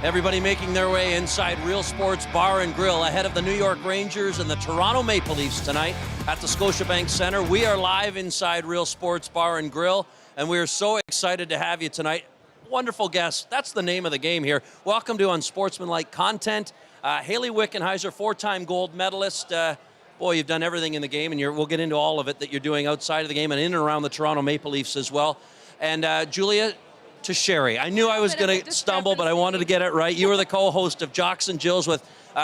Everybody making their way inside Real Sports Bar and Grill ahead of the New York Rangers and the Toronto Maple Leafs tonight at the Scotiabank Centre. We are live inside Real Sports Bar and Grill, and we are so excited to have you tonight. Wonderful guests. That's the name of the game here. Welcome to Unsportsmanlike Content. Hayley Wickenheiser, four-time gold medalist. Boy, you've done everything in the game, and we'll get into all of it that you're doing outside of the game and in and around the Toronto Maple Leafs as well. And Julia Teixeira. I knew I was going to stumble, but I wanted to get it right. You were the co-host of Jocks and Jills with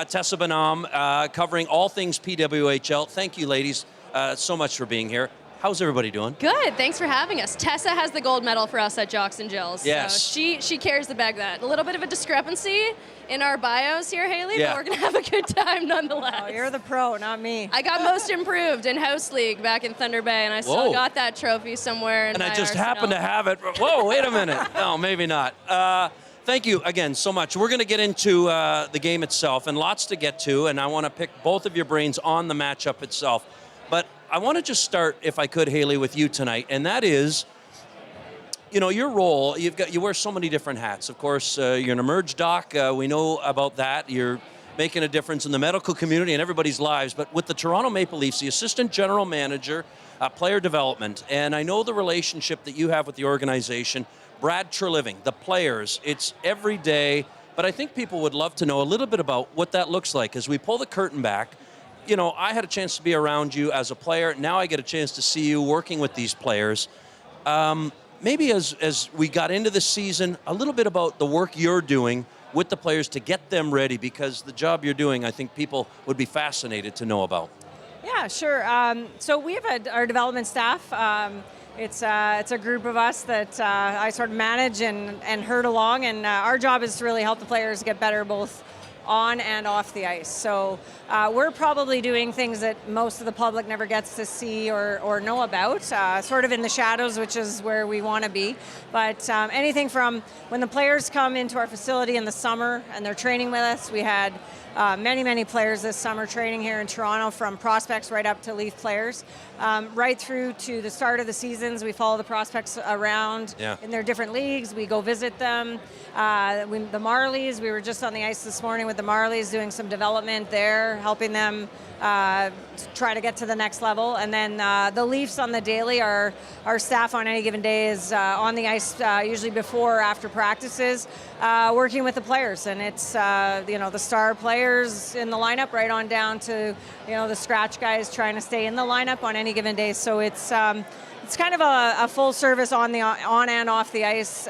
Tessa Bonhomme, covering all things PWHL. Thank you, ladies, so much for being here. How's everybody doing? Good. Thanks for having us. Tessa has the gold medal for us at Jocks and Jills. Yes. So she carries the bag. That a little bit of a discrepancy in our bios here, Hayley, but we're going to have a good time nonetheless. Oh, you're the pro, not me. I got most improved in House League back in Thunder Bay, and I still got that trophy somewhere in and my I just arsenal. happen to have it. Whoa, wait a minute. No, maybe not. Thank you again so much. We're going to get into the game itself and lots to get to, and I want to pick both of your brains on the matchup itself. But I want to just start, if I could, Hayley, with you tonight, and that is, you know, your role. You wear so many different hats. Of course, you're an emerge doc. We know about that. You're making a difference in the medical community and everybody's lives. But with the Toronto Maple Leafs, the assistant general manager, player development, and I know the relationship that you have with the organization. Brad Treliving, the players. It's every day. But I think people would love to know a little bit about what that looks like as we pull the curtain back. You know, I had a chance to be around you as a player. Now I get a chance to see you working with these players. Maybe as we got into the season, a little bit about the work you're doing with the players to get them ready, because the job you're doing, I think people would be fascinated to know about. Yeah, sure. So we have our development staff. It's a group of us that I sort of manage and herd along, and our job is to really help the players get better both on and off the ice. So we're probably doing things that most of the public never gets to see or know about, sort of in the shadows, which is where we want to be. But anything from when the players come into our facility in the summer and they're training with us. We had many players this summer training here in Toronto, from prospects right up to Leaf players, right through to the start of the seasons. We follow the prospects around in their different leagues. We go visit them. The Marlies, we were just on the ice this morning with the Marlies doing some development there, helping them try to get to the next level. And then the Leafs on the daily, our staff on any given day is on the ice usually before or after practices, working with the players. And it's the star players in the lineup right on down to the scratch guys trying to stay in the lineup on any given day. So it's kind of a full service on and off the ice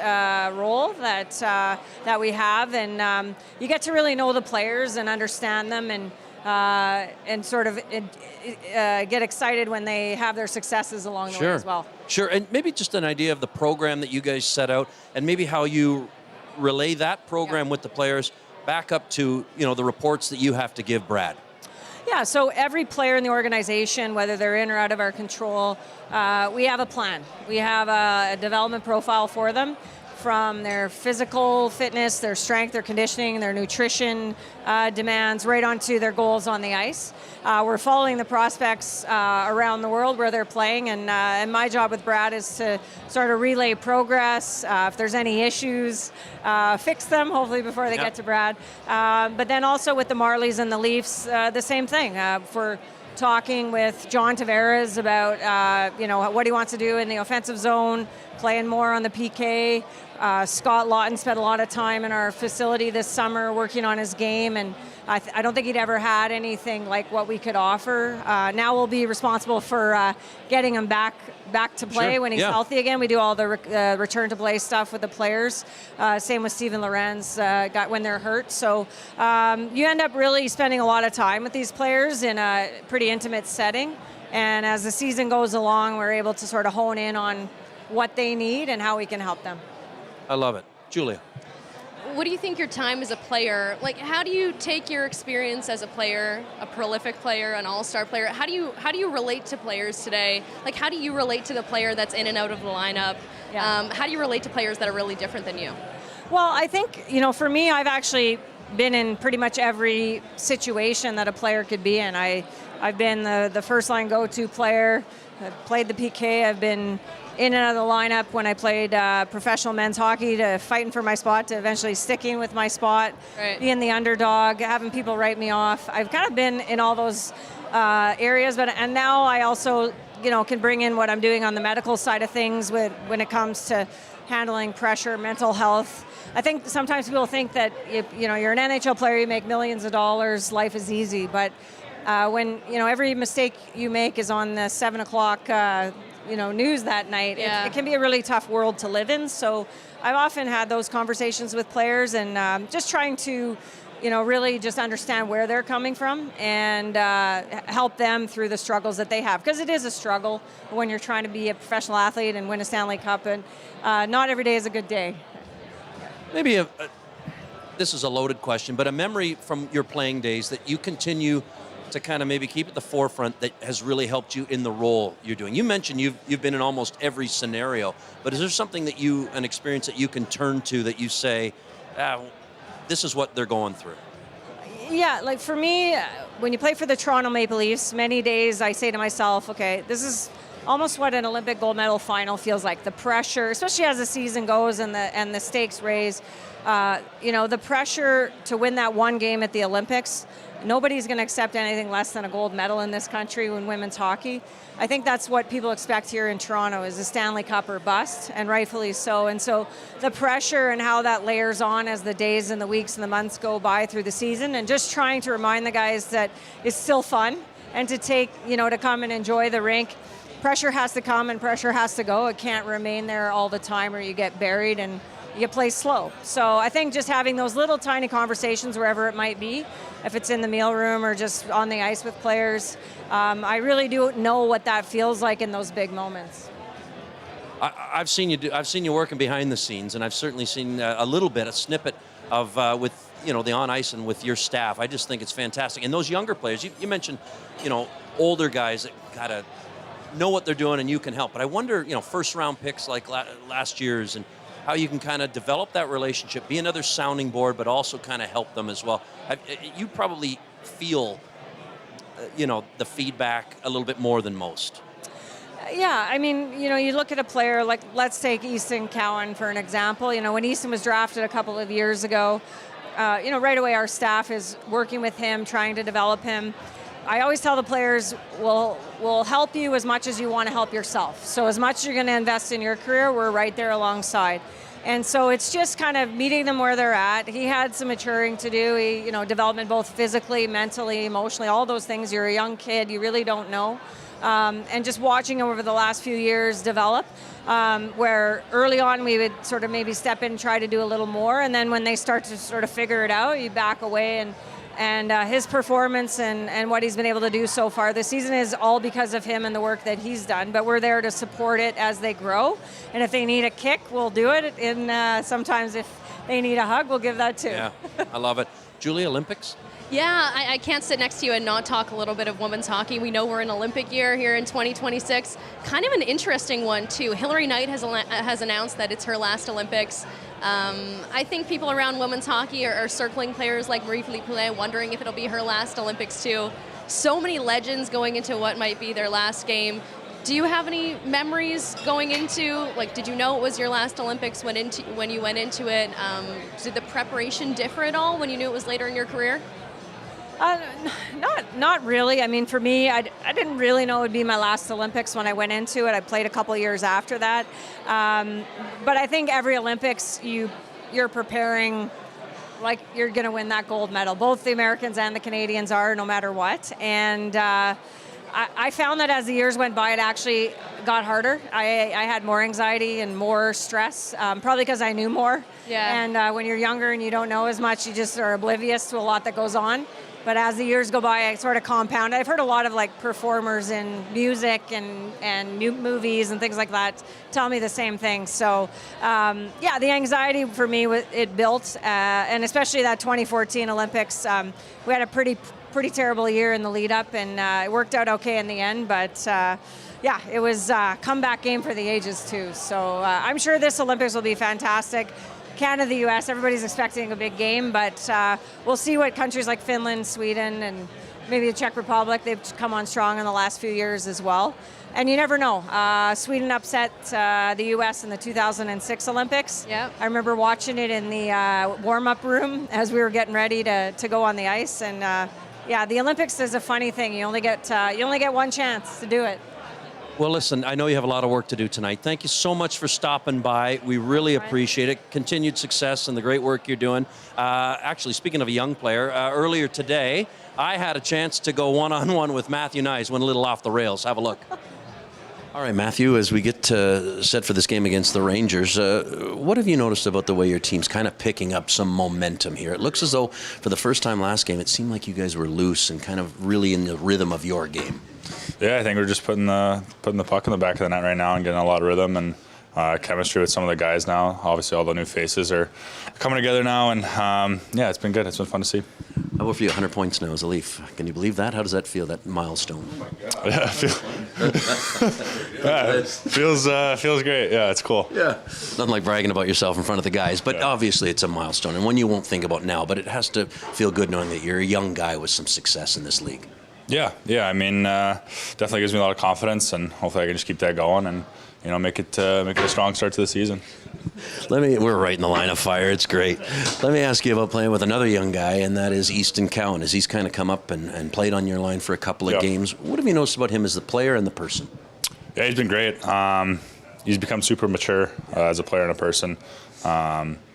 role that we have, and you get to really know the players and understand them, and sort of get excited when they have their successes along the way as well. Sure, and maybe just an idea of the program that you guys set out, and maybe how you relay that program with the players back up to the reports that you have to give Brad. Yeah, so every player in the organization, whether they're in or out of our control, we have a plan. We have a development profile for them, from their physical fitness, their strength, their conditioning, their nutrition demands, right onto their goals on the ice. We're following the prospects around the world where they're playing, and my job with Brad is to sort of relay progress. If there's any issues, fix them, hopefully before they get to Brad. But then also with the Marlies and the Leafs, the same thing. For talking with John Tavares about what he wants to do in the offensive zone, playing more on the PK. Scott Lawton spent a lot of time in our facility this summer working on his game, and I don't think he'd ever had anything like what we could offer. Now we'll be responsible for getting him back to play when he's healthy again. We do all the return to play stuff with the players. Same with Steven Lorenz when they're hurt. So you end up really spending a lot of time with these players in a pretty intimate setting. And as the season goes along, we're able to sort of hone in on what they need and how we can help them. I love it. Julia. What do you think your time as a player, like how do you take your experience as a player, a prolific player, an all-star player, how do you relate to players today? Like how do you relate to the player that's in and out of the lineup? How do you relate to players that are really different than you? Well, I think, for me, I've actually been in pretty much every situation that a player could be in. I've been the first line go-to player. I've played the PK. I've been in and out of the lineup when I played professional men's hockey, to fighting for my spot, to eventually sticking with my spot, Right. being the underdog, having people write me off. I've kind of been in all those areas, and now I also, can bring in what I'm doing on the medical side of things when it comes to handling pressure, mental health. I think sometimes people think that you're an NHL player, you make millions of dollars, life is easy, but when every mistake you make is on the 7 o'clock news that night, Yeah. it can be a really tough world to live in. So I've often had those conversations with players, and just trying to really just understand where they're coming from and help them through the struggles that they have. Because it is a struggle when you're trying to be a professional athlete and win a Stanley Cup, and not every day is a good day. Maybe this is a loaded question, but a memory from your playing days that you continue to kind of maybe keep at the forefront that has really helped you in the role you're doing. You mentioned you've been in almost every scenario, but is there something that an experience that you can turn to that you say, this is what they're going through? Yeah, like for me, when you play for the Toronto Maple Leafs, many days I say to myself, okay, this is almost what an Olympic gold medal final feels like. The pressure, especially as the season goes and the stakes raise, the pressure to win that one game at the Olympics. Nobody's going to accept anything less than a gold medal in this country in women's hockey. I think that's what people expect here in Toronto, is a Stanley Cup or bust, and rightfully so. And so the pressure and how that layers on as the days and the weeks and the months go by through the season, and just trying to remind the guys that it's still fun, and to to come and enjoy the rink. Pressure has to come and pressure has to go. It can't remain there all the time, or you get buried and you play slow. So I think just having those little tiny conversations wherever it might be, if it's in the meal room or just on the ice with players, I really do know what that feels like in those big moments. I've seen you working behind the scenes, and I've certainly seen a snippet of with the on ice and with your staff. I just think it's fantastic. And those younger players, you mentioned, older guys that gotta know what they're doing and you can help. But I wonder, first round picks like last year's, and how you can kind of develop that relationship, be another sounding board, but also kind of help them as well. You probably feel, the feedback a little bit more than most. Yeah, I mean, you look at a player like, let's take Easton Cowan for an example. When Easton was drafted a couple of years ago, right away our staff is working with him, trying to develop him. I always tell the players, we'll help you as much as you want to help yourself. So as much as you're going to invest in your career, we're right there alongside. And so it's just kind of meeting them where they're at. He had some maturing to do, development both physically, mentally, emotionally, all those things. You're a young kid, you really don't know. And just watching him over the last few years develop, where early on we would sort of maybe step in and try to do a little more. And then when they start to sort of figure it out, you back away. And his performance and what he's been able to do so far this season is all because of him and the work that he's done. But we're there to support it as they grow. And if they need a kick, we'll do it. And sometimes if they need a hug, we'll give that too. Yeah, I love it. Julie, Olympics? Yeah, I can't sit next to you and not talk a little bit of women's hockey. We know we're in Olympic year here in 2026. Kind of an interesting one, too. Hilary Knight has announced that it's her last Olympics. I think people around women's hockey are circling players like Marie-Philippe Poulin, wondering if it'll be her last Olympics, too. So many legends going into what might be their last game. Do you have any memories going into, did you know it was your last Olympics when you went into it? Did the preparation differ at all when you knew it was later in your career? Not really. I mean, for me, I didn't really know it would be my last Olympics when I went into it. I played a couple of years after that. But I think every Olympics, you're preparing like you're going to win that gold medal. Both the Americans and the Canadians are, no matter what. And I found that as the years went by, it actually got harder. I had more anxiety and more stress, probably because I knew more. Yeah. And when you're younger and you don't know as much, you just are oblivious to a lot that goes on. But as the years go by, I sort of compound. I've heard a lot of performers in music and movies and things like that tell me the same thing. So the anxiety for me, it built, and especially that 2014 Olympics, we had a pretty terrible year in the lead up, and it worked out okay in the end. But it was a comeback game for the ages too. So I'm sure this Olympics will be fantastic. Canada, the U.S., everybody's expecting a big game, but we'll see what countries like Finland, Sweden, and maybe the Czech Republic. They've come on strong in the last few years as well. And you never know. Sweden upset the U.S. in the 2006 Olympics. Yep. I remember watching it in the warm-up room as we were getting ready to go on the ice. And yeah, the Olympics is a funny thing. You only get one chance to do it. Well, listen, I know you have a lot of work to do tonight. Thank you so much for stopping by. We really appreciate it. Continued success and the great work you're doing. Actually, speaking of a young player, earlier today, I had a chance to go one-on-one with Matthew Nyes, went a little off the rails. Have a look. All right, Matthew, as we get set for this game against the Rangers, what have you noticed about the way your team's kind of picking up some momentum here? It looks as though for the first time last game, it seemed like you guys were loose and kind of really in the rhythm of your game. Yeah, I think we're just putting the puck in the back of the net right now and getting a lot of rhythm and chemistry with some of the guys now. Obviously, all the new faces are coming together now, and yeah, it's been good. It's been fun to see. How about for you, 100 points now as a Leaf? Can you believe that? How does that feel, that milestone? Yeah, it feels great. Yeah, it's cool. Yeah. Nothing like bragging about yourself in front of the guys, but obviously it's a milestone, and one you won't think about now, but it has to feel good knowing that you're a young guy with some success in this league. Yeah. I mean, definitely gives me a lot of confidence, and hopefully I can just keep that going and make it a strong start to the season. We're right in the line of fire. It's great. Let me ask you about playing with another young guy, and that is Easton Cowan, as he's kind of come up and played on your line for a couple of games. What have you noticed about him as the player and the person? Yeah, he's been great. He's become super mature as a player and a person.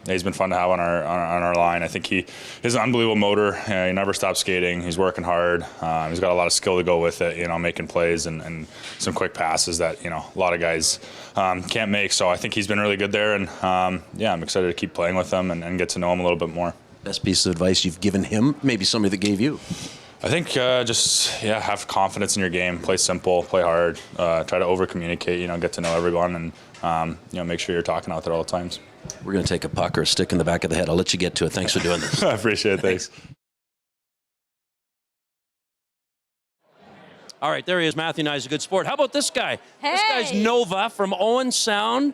He's been fun to have on our line. I think he has an unbelievable motor. He never stops skating. He's working hard. He's got a lot of skill to go with it. Making plays and some quick passes that a lot of guys can't make. So I think he's been really good there. And yeah, I'm excited to keep playing with him and get to know him a little bit more. Best piece of advice you've given him? Maybe somebody that gave you? I think just have confidence in your game. Play simple. Play hard. Try to over communicate. Get to know everyone and make sure you're talking out there all the times. We're going to take a puck or a stick in the back of the head. I'll let you get to it. Thanks for doing this. I appreciate it. Thanks. All right, there he is. Matthew Nyes, a good sport. How about this guy? Hey. This guy's Nova from Owen Sound,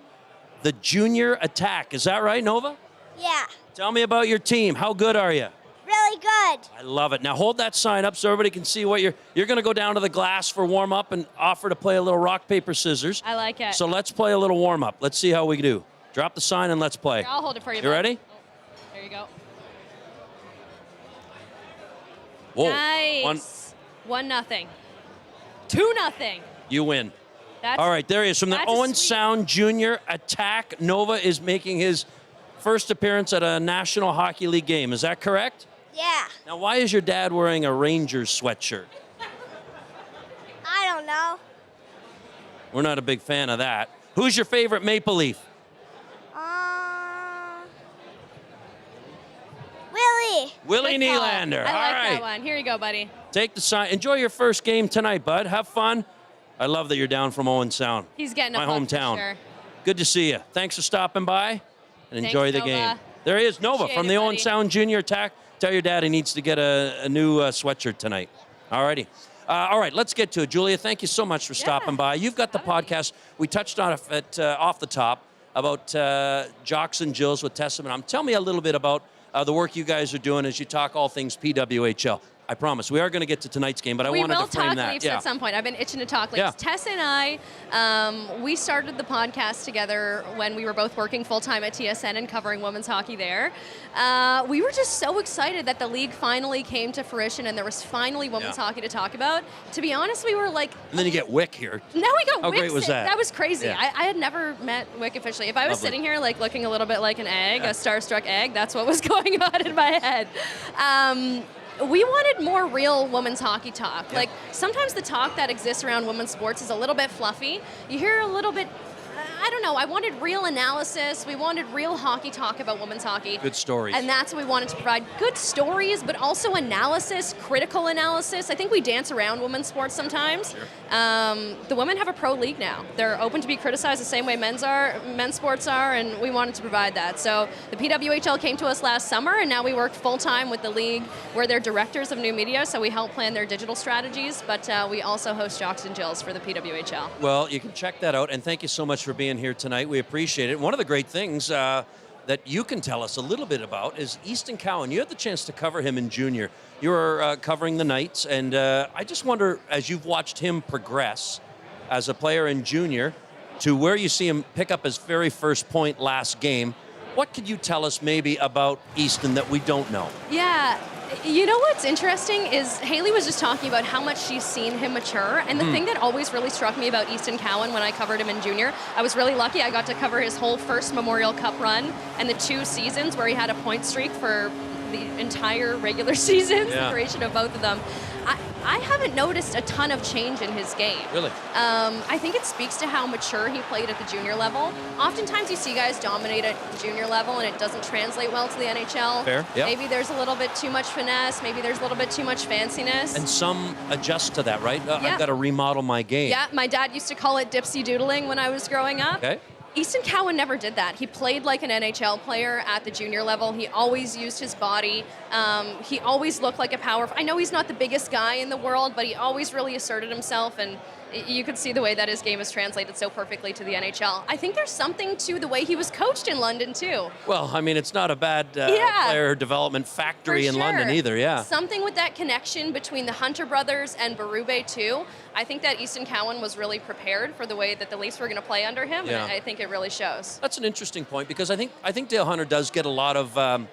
the junior attack. Is that right, Nova? Yeah, Tell me about your team. How good are you? really good. I love it. Now hold that sign up so everybody can see what you're going to go down to the glass for warm up and offer to play a little rock, paper, scissors. I like it. So let's play a little warm up. Let's see how we do. Drop the sign and let's play. Here, I'll hold it for you. You ready? Oh, there you go. Whoa. Nice. 1-0. 2-0. You win. That's All right, there he is. From the that's a Owen sweep. Sound Junior Attack, Nova is making his first appearance at a National Hockey League game. Is that correct? Yeah, Now, why is your dad wearing a Rangers sweatshirt? I don't know. We're not a big fan of that. Who's your favorite Maple Leaf? Willie. Willie Good call. Nylander. I like All right. that one. Here you go, buddy. Take the sign. Enjoy your first game tonight, bud. Have fun. I love that you're down from Owen Sound. He's getting a my puck for hometown. sure. Good to see you. Thanks for stopping by and enjoy the Nova. game. There he is, Nova Appreciate from it, the Owen buddy. Sound Junior Attack. Tell your dad he needs to get a new sweatshirt tonight. All righty. All right, let's get to it. Julia, thank you so much for stopping by. You've got the podcast. We touched on it off the top about Jocks and Jills with Tessa. Tell me a little bit about the work you guys are doing as you talk all things PWHL. I promise. We are going to get to tonight's game, but I wanted to frame that. We will talk Leafs at some point. I've been itching to talk Leafs. Yeah. Tess and I, we started the podcast together when we were both working full-time at TSN and covering women's hockey there. We were just so excited that the league finally came to fruition and there was finally women's hockey to talk about. To be honest, we were like... And then you get Wick here. Now we got How Wick. great was that? That was crazy. Yeah. I had never met Wick officially. If I was Lovely. sitting here like looking a little bit like an egg, a starstruck egg, that's what was going on in my head. We wanted more real women's hockey talk. Like, sometimes the talk that exists around women's sports is a little bit fluffy. You hear a little bit, I don't know, I wanted real analysis. We wanted real hockey talk about women's hockey. Good stories. And that's what we wanted to provide. Good stories, but also analysis, critical analysis. I think we dance around women's sports sometimes. Sure. The women have a pro league now. They're open to be criticized the same way men's sports are, and we wanted to provide that. So the PWHL came to us last summer, and now we work full-time with the league where they're directors of new media, so we help plan their digital strategies, but we also host Jocks and Jills for the PWHL. Well, you can check that out, and thank you so much for being here tonight. We appreciate it. One of the great things, that you can tell us a little bit about is Easton Cowan. You had the chance to cover him in junior. You were covering the Knights, and I just wonder, as you've watched him progress as a player in junior to where you see him pick up his very first point last game, what could you tell us maybe about Easton that we don't know? Yeah. You know what's interesting is Haley was just talking about how much she's seen him mature, and the thing that always really struck me about Easton Cowan when I covered him in junior, I was really lucky. I got to cover his whole first Memorial Cup run and the 2 seasons where he had a point streak for the entire regular seasons, the duration of both of them. I haven't noticed a ton of change in his game. Really? I think it speaks to how mature he played at the junior level. Oftentimes you see guys dominate at the junior level and it doesn't translate well to the NHL. Fair, yeah. Maybe there's a little bit too much finesse, maybe there's a little bit too much fanciness. And some adjust to that, right? Yeah. I've got to remodel my game. Yeah, my dad used to call it dipsy doodling when I was growing up. Okay. Easton Cowan never did that. He played like an NHL player at the junior level. He always used his body. He always looked like a power. I know he's not the biggest guy in the world, but he always really asserted himself, and you could see the way that his game is translated so perfectly to the NHL. I think there's something to the way he was coached in London, too. Well, I mean, it's not a bad player development factory in London either, yeah. Something with that connection between the Hunter brothers and Berube, too. I think that Easton Cowan was really prepared for the way that the Leafs were going to play under him, and I think it really shows. That's an interesting point, because I think Dale Hunter does get a lot of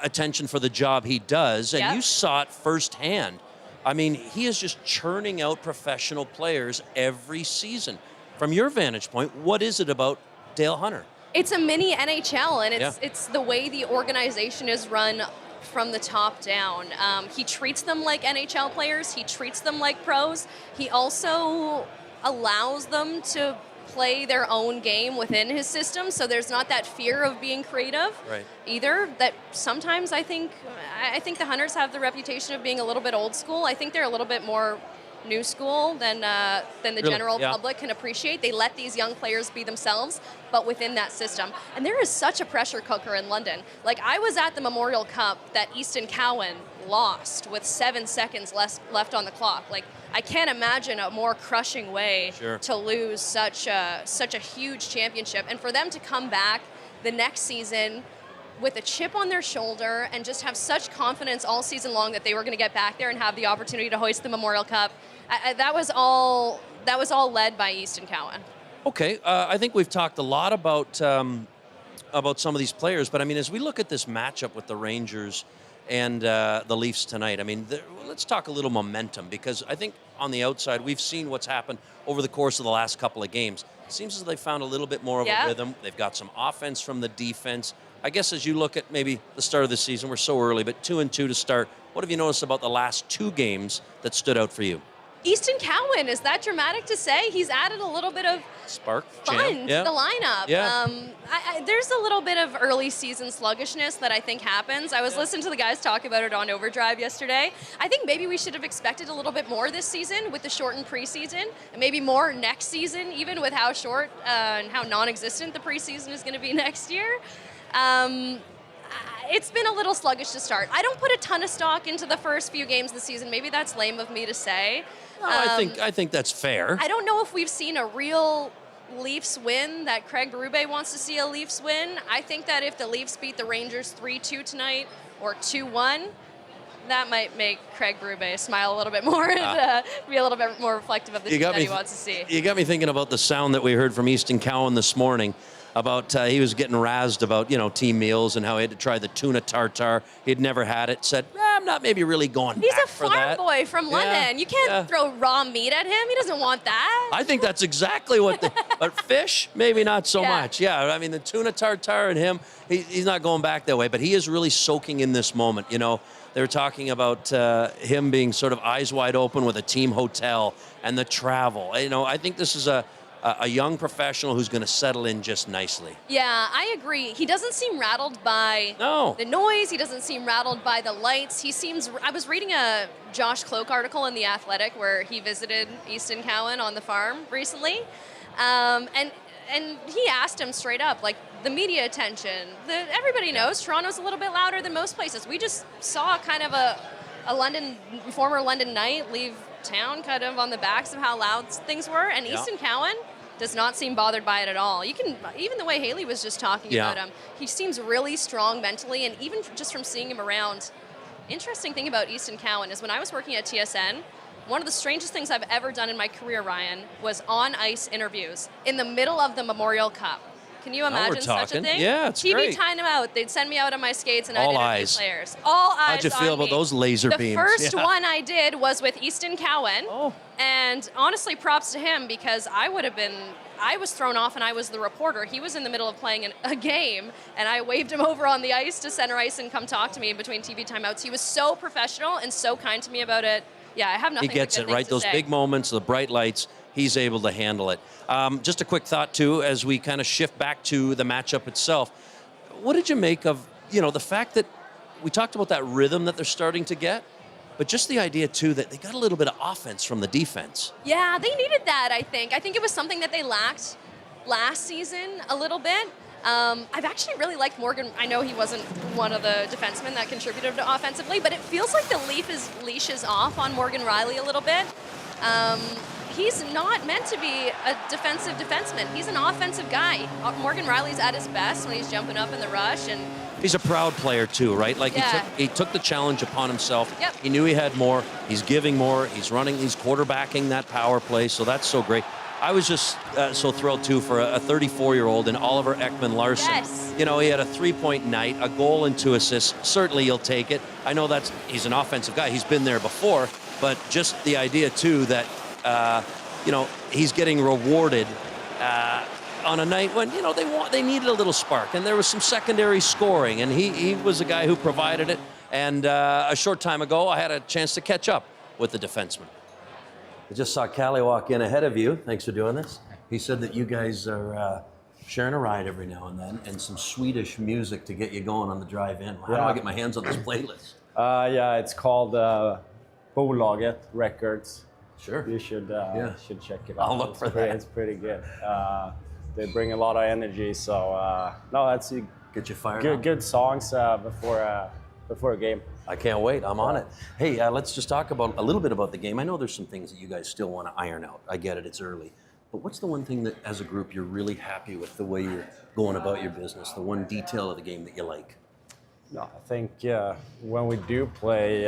attention for the job he does, and you saw it firsthand. I mean, he is just churning out professional players every season. From your vantage point, what is it about Dale Hunter? It's a mini NHL, and it's the way the organization is run from the top down. He treats them like NHL players. He treats them like pros. He also allows them to play their own game within his system, so there's not that fear of being creative either. That sometimes I think the Hunters have the reputation of being a little bit old school. I think they're a little bit more new school than the general public can appreciate. They let these young players be themselves, but within that system. And there is such a pressure cooker in London. Like, I was at the Memorial Cup that Easton Cowan lost with 7 seconds left on the clock. Like, I can't imagine a more crushing way to lose such a huge championship. And for them to come back the next season with a chip on their shoulder and just have such confidence all season long that they were going to get back there and have the opportunity to hoist the Memorial Cup, that was all led by Easton Cowan. Okay, I think we've talked a lot about some of these players, but I mean, as we look at this matchup with the Rangers and the Leafs tonight, I mean, let's talk a little momentum, because I think on the outside we've seen what's happened over the course of the last couple of games. It seems as though they found a little bit more of a rhythm. They've got some offense from the defense. I guess as you look at maybe the start of the season, we're so early, but 2-2 to start. What have you noticed about the last 2 games that stood out for you? Easton Cowan, is that dramatic to say? He's added a little bit of spark, fun to the lineup. Yeah. There's a little bit of early season sluggishness that I think happens. I was listening to the guys talk about it on Overdrive yesterday. I think maybe we should have expected a little bit more this season with the shortened preseason, and maybe more next season, even with how short and how non-existent the preseason is going to be next year. It's been a little sluggish to start. I don't put a ton of stock into the first few games of the season. Maybe that's lame of me to say. No, I think that's fair. I don't know if we've seen a real Leafs win that Craig Berube wants to see a Leafs win. I think that if the Leafs beat the Rangers 3-2 tonight or 2-1, that might make Craig Berube smile a little bit more and be a little bit more reflective of the team that he wants to see. You got me thinking about the sound that we heard from Easton Cowan this morning about he was getting razzed about, team meals and how he had to try the tuna tartare. He'd never had it. Said, I'm not maybe really going He's back a for farm that. boy from London. You can't throw raw meat at him. He doesn't want that. I think that's exactly what but fish, maybe not so much. Yeah, I mean, the tuna tartare and him, he's not going back that way, but he is really soaking in this moment. They were talking about him being sort of eyes wide open with a team hotel and the travel. I think this is a young professional who's going to settle in just nicely. Yeah, I agree. He doesn't seem rattled by the noise. He doesn't seem rattled by the lights. I was reading a Josh Cloak article in The Athletic where he visited Easton Cowan on the farm recently. And he asked him straight up, like, the media attention. Everybody knows Toronto's a little bit louder than most places. We just saw kind of a former London Knight leave town kind of on the backs of how loud things were. And Easton Cowan, does not seem bothered by it at all. You can, even the way Haley was just talking about him, he seems really strong mentally, and even just from seeing him around. Interesting thing about Easton Cowan is when I was working at TSN, one of the strangest things I've ever done in my career, Ryan, was on-ice interviews in the middle of the Memorial Cup. Can you imagine such a thing? Yeah, it's TV great. time out. They'd send me out on my skates and All I'd interview eyes. players. All eyes How'd you feel on about me. those laser beams? The first one I did was with Easton Cowan. Oh. And honestly, props to him because I was thrown off and I was the reporter. He was in the middle of playing a game and I waved him over on the ice to center ice and come talk to me in between TV timeouts. He was so professional and so kind to me about it. Yeah, I have nothing He gets but good it, right? things to Those say. big moments, the bright lights, he's able to handle it. Just a quick thought, too, as we kind of shift back to the matchup itself. What did you make of, the fact that we talked about that rhythm that they're starting to get, but just the idea, too, that they got a little bit of offense from the defense. Yeah, they needed that, I think. I think it was something that they lacked last season a little bit. I've actually really liked Morgan. I know he wasn't one of the defensemen that contributed to offensively, but it feels like the leash is off on Morgan Riley a little bit. He's not meant to be a defensive defenseman. He's an offensive guy. Morgan Riley's at his best when he's jumping up in the rush, and He's a proud player, too, right? Like, Yeah. he took the challenge upon himself. Yep. He knew he had more. He's giving more. He's quarterbacking that power play, so that's so great. I was just so thrilled, too, for a 34-year-old in Oliver Ekman-Larsson. Yes. He had a 3-point night, a goal and 2 assists. Certainly you'll take it. I know he's an offensive guy. He's been there before, but just the idea, too, that, he's getting rewarded on a night when, they needed a little spark, and there was some secondary scoring, and he was a guy who provided it. And a short time ago, I had a chance to catch up with the defenseman. I just saw Callie walk in ahead of you. Thanks for doing this. He said that you guys are sharing a ride every now and then, and some Swedish music to get you going on the drive in. How do I get my hands on this playlist? Yeah, it's called Bolaget Records. Sure. You should check it out. I'll look for that. It's pretty good. They bring a lot of energy, so no, that's Get you fired up. good songs before a game. I can't wait. I'm on it. Hey, let's just talk a little bit about the game. I know there's some things that you guys still want to iron out. I get it. It's early. But what's the one thing that, as a group, you're really happy with the way you're going about your business, the one detail of the game that you like? No, I think when we do play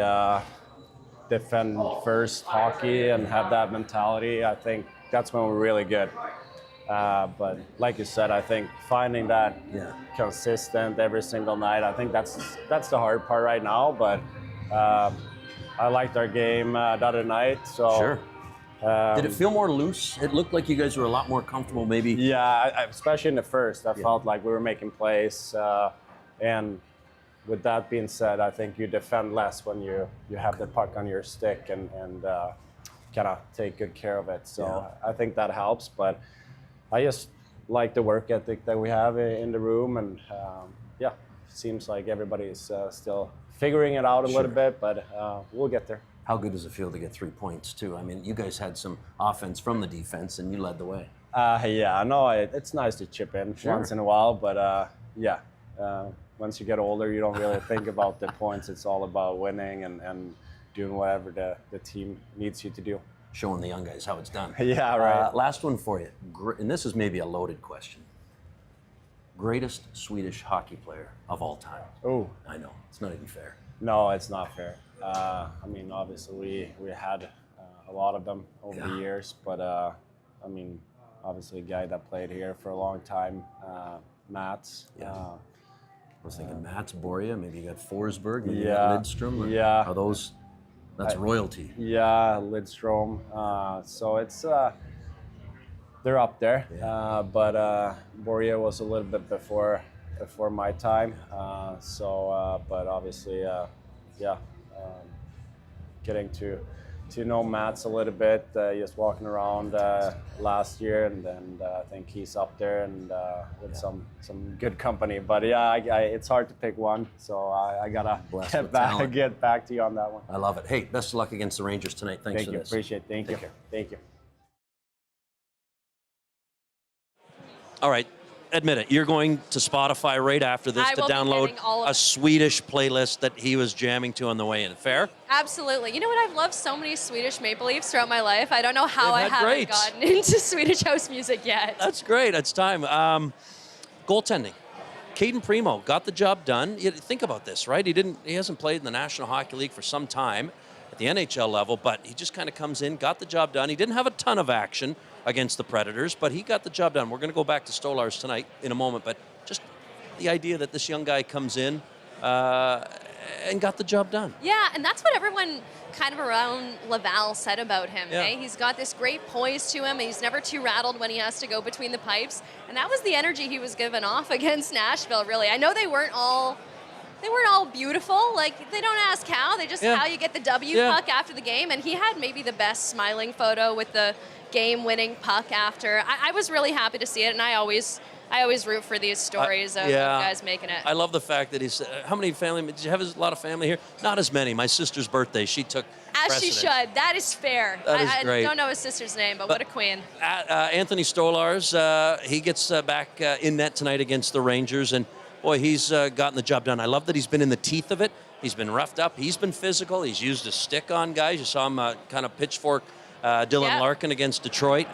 defend first hockey and have that mentality, I think that's when we're really good. But like you said, I think finding that consistent every single night, I think that's the hard part right now. But I liked our game the other night. So Sure. Did it feel more loose? It looked like you guys were a lot more comfortable, maybe. Yeah, especially in the first, I felt like we were making plays. And with that being said, I think you defend less when you have the puck on your stick and kind of take good care of it. So I think that helps. But I just like the work ethic that we have in the room, and seems like everybody's still figuring it out a little bit, but we'll get there. How good does it feel to get 3 points, too? I mean, you guys had some offense from the defense, and you led the way. I know it's nice to chip in once in a while, but once you get older, you don't really think about the points. It's all about winning and doing whatever the team needs you to do. Showing the young guys how it's done. Yeah, right. Last one for you, and this is maybe a loaded question. Greatest Swedish hockey player of all time? Oh, I know, it's not even fair. no, it's not fair. I mean, obviously we had a lot of them over the years, but I mean, obviously a guy that played here for a long time, Mats. I was thinking Mats, Borja, maybe you got Forsberg, maybe you Yeah, got Lidstrom. Are those? That's royalty. Yeah, Lidstrom. So it's they're up there, but Borja was a little bit before my time. But obviously, getting to know Mats a little bit, just walking around last year, and I think he's up there and with some good company. But it's hard to pick one, so I gotta get back to you on that one. I love it. Hey, best of luck against the Rangers tonight. Thanks Thank for you. this. Appreciate it. Thank you. Take care. Thank you. All right. admit it, you're going to Spotify right after this I to will be download getting all of a it. Swedish playlist that he was jamming to on the way in. Fair? Absolutely. You know what? I've loved so many Swedish Maple Leafs throughout my life. I don't know how I They've had haven't great. gotten into Swedish house music yet. That's great. It's time. Goaltending. Caden Primo got the job done. You think about this, right? He hasn't played in the National Hockey League for some time at the NHL level, but he just kind of comes in, got the job done. He didn't have a ton of action against the Predators, but he got the job done. We're going to go back to Stolarz tonight in a moment, but just the idea that this young guy comes in and got the job done. Yeah, and that's what everyone kind of around Laval said about him. Yeah. Eh? He's got this great poise to him. He's never too rattled when he has to go between the pipes. And that was the energy he was giving off against Nashville, really. I know they weren't all beautiful. Like, they don't ask how. They just how you get the W puck after the game. And he had maybe the best smiling photo with the game-winning puck after. I was really happy to see it, and I always root for these stories of guys making it. I love the fact that he's. How many family? Did you have a lot of family here? Not as many. My sister's birthday, she took As precedence. she should. That is fair. That is great. I don't know his sister's name, but what a queen. Anthony Stolarz, he gets back in net tonight against the Rangers, and boy, he's gotten the job done. I love that he's been in the teeth of it. He's been roughed up. He's been physical. He's used a stick on guys. You saw him kind of pitchfork Dylan Larkin against Detroit.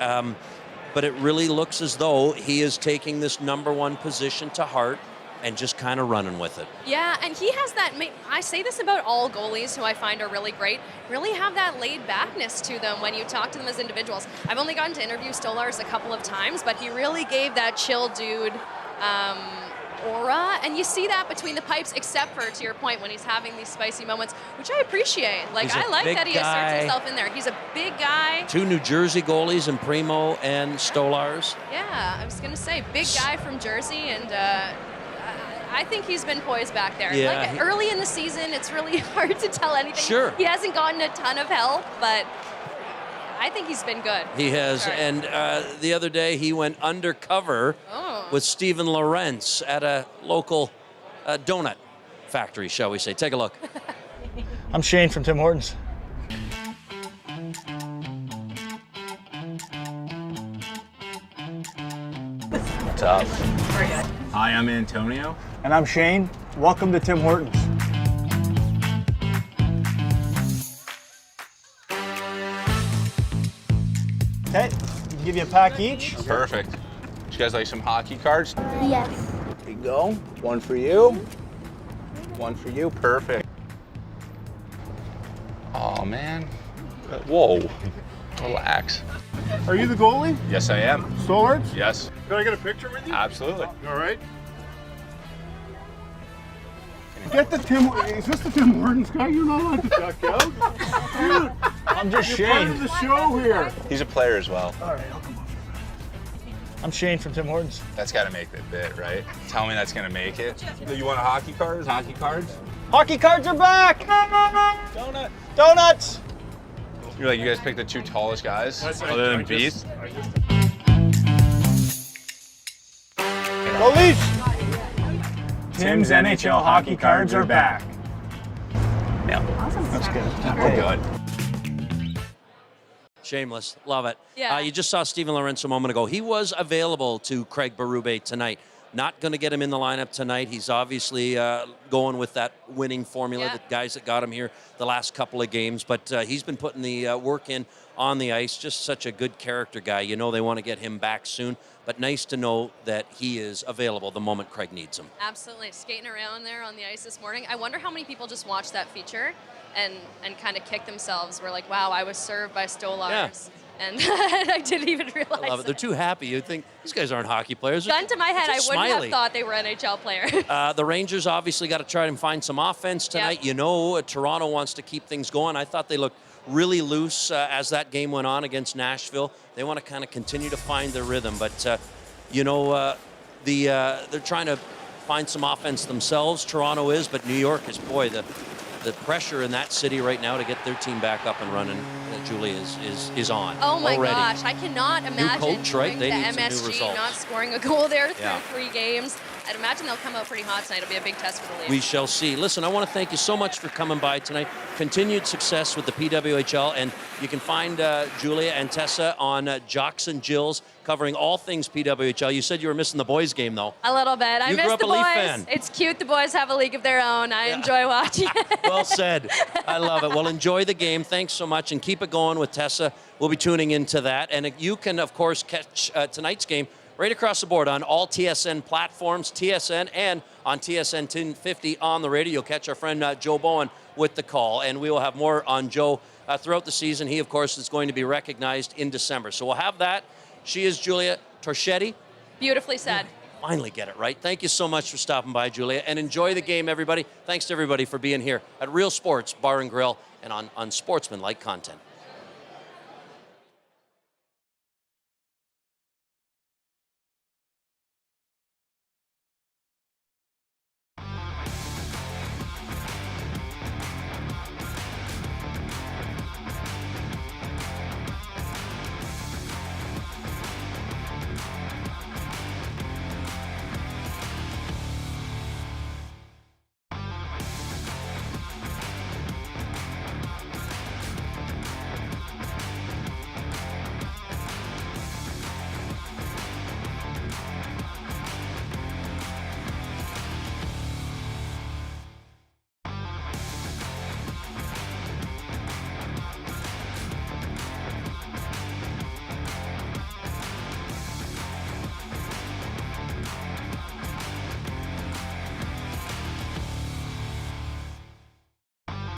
But it really looks as though he is taking this number one position to heart and just kind of running with it. Yeah, and he has that, I say this about all goalies who I find are really great, really have that laid backness to them when you talk to them as individuals. I've only gotten to interview Stolarz a couple of times, but he really gave that chill dude aura, and you see that between the pipes, except for, to your point, when he's having these spicy moments, which I appreciate. Like, I like that he asserts himself in there. He's a big guy. Two New Jersey goalies in Primo and Stolarz. Yeah, I was going to say, big guy from Jersey, and I think he's been poised back there. Yeah, like, early in the season, it's really hard to tell anything. Sure. He hasn't gotten a ton of help, but I think he's been good. He has, Sure. and the other day he went undercover with Steven Lorentz at a local donut factory, shall we say. Take a look. I'm Shane from Tim Hortons. What's up? Hi, I'm Antonio. And I'm Shane. Welcome to Tim Hortons. Okay, give you a pack each. Perfect. Do you guys like some hockey cards? Yes. There you go. One for you. One for you. Perfect. Oh, man. Whoa. Relax. Are you the goalie? Yes, I am. Stolarz? Yes. Can I get a picture with you? Absolutely. All right. Get the Tim. Is this the Tim Hortons guy? You're not allowed to duck out. Dude, I'm just you're part Shane. of the show here. He's a player as well. All right, I'll come over. I'm Shane from Tim Hortons. That's got to make the bit, right? Tell me that's going to make it. You want a hockey cards? Hockey cards? Hockey cards are back! Donuts! You're like, you guys picked the two tallest guys other than Beast? Go Leafs! Tim's NHL hockey cards are back. Yeah. That's good. We're good. Shameless. Love it. Yeah. You just saw Steven Lorentz a moment ago. He was available to Craig Berube tonight. Not going to get him in the lineup tonight. He's obviously going with that winning formula, the guys that got him here the last couple of games. But he's been putting the work in on the ice. Just such a good character guy. You know they want to get him back soon. But nice to know that he is available the moment Craig needs him. Absolutely. Skating around there on the ice this morning. I wonder how many people just watched that feature and kind of kicked themselves. Were like, wow, I was served by Stolarz. Yeah. And I didn't even realize I love it. They're too happy. You'd think these guys aren't hockey players. Gun to my head, I Just wouldn't smiley. have thought they were NHL players. The Rangers obviously got to try and find some offense tonight. Yep. You know, Toronto wants to keep things going. I thought they looked really loose as that game went on against Nashville. They want to kind of continue to find their rhythm. But, you know, they're trying to find some offense themselves. Toronto is, but New York is, boy, the pressure in that city right now to get their team back up and running, Julie, is on. Oh my already. gosh, I cannot imagine coach, right? doing They the need some new MSG results. not scoring a goal there through Yeah. 3 games. I'd imagine they'll come out pretty hot tonight. It'll be a big test for the Leafs. We shall see. Listen, I want to thank you so much for coming by tonight. Continued success with the PWHL, and you can find Julia and Tessa on Jocks and Jills, covering all things PWHL. You said you were missing the boys' game, though. A little bit. I You miss grew up the a Leaf boys. fan. It's cute. The boys have a league of their own. I enjoy watching it. Well said. I love it. Well, enjoy the game. Thanks so much, and keep it going with Tessa. We'll be tuning into that. And you can, of course, catch tonight's game right across the board on all TSN platforms, TSN, and on TSN 1050 on the radio. You'll catch our friend Joe Bowen with the call, and we will have more on Joe throughout the season. He, of course, is going to be recognized in December. So we'll have that. She is Julia Torchetti. Beautifully said. Finally get it right. Thank you so much for stopping by, Julia, and enjoy the game, everybody. Thanks to everybody for being here at Real Sports Bar and Grill and on Unsportsmanlike content.